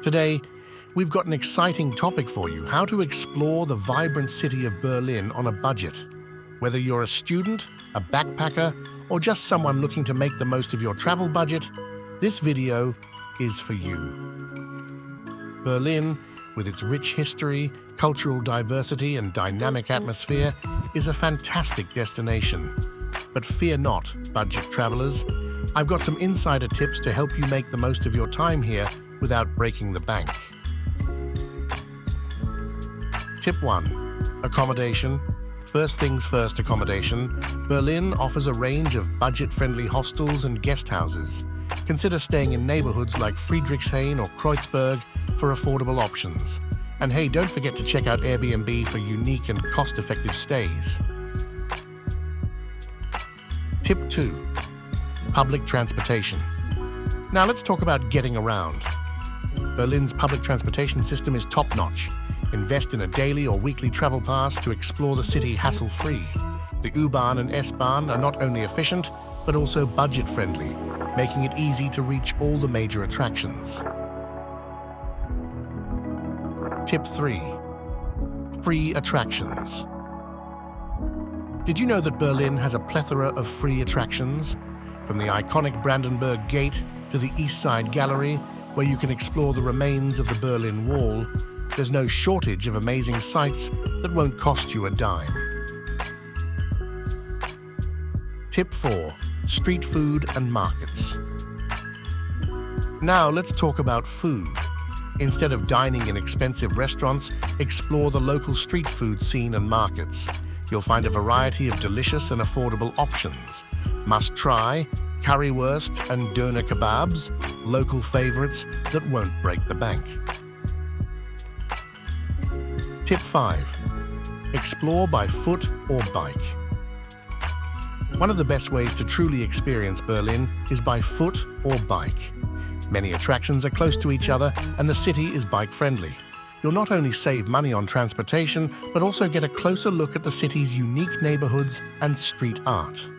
Today, we've got an exciting topic for you: how to explore the vibrant city of Berlin on a budget. Whether you're a student, a backpacker, or just someone looking to make the most of your travel budget, this video is for you. Berlin, with its rich history, cultural diversity, and dynamic atmosphere, is a fantastic destination. But fear not, budget travelers. I've got some insider tips to help you make the most of your time here without breaking the bank. Tip 1. Accommodation. First things first, accommodation. Berlin offers a range of budget-friendly hostels and guest houses. Consider staying in neighborhoods like Friedrichshain or Kreuzberg for affordable options. And hey, don't forget to check out Airbnb for unique and cost-effective stays. Tip 2. Public transportation. Now let's talk about getting around. Berlin's public transportation system is top-notch. Invest in a daily or weekly travel pass to explore the city hassle-free. The U-Bahn and S-Bahn are not only efficient, but also budget-friendly, making it easy to reach all the major attractions. Tip 3. Free attractions. Did you know that Berlin has a plethora of free attractions? From the iconic Brandenburg Gate to the East Side Gallery, where you can explore the remains of the Berlin Wall, there's no shortage of amazing sights that won't cost you a dime. Tip 4. Street food and markets. Now let's talk about food. Instead of dining in expensive restaurants, explore the local street food scene and markets. You'll find a variety of delicious and affordable options. Must try currywurst and doner kebabs, local favorites that won't break the bank. Tip 5. Explore by foot or bike. One of the best ways to truly experience Berlin is by foot or bike. Many attractions are close to each other and the city is bike-friendly. You'll not only save money on transportation, but also get a closer look at the city's unique neighborhoods and street art.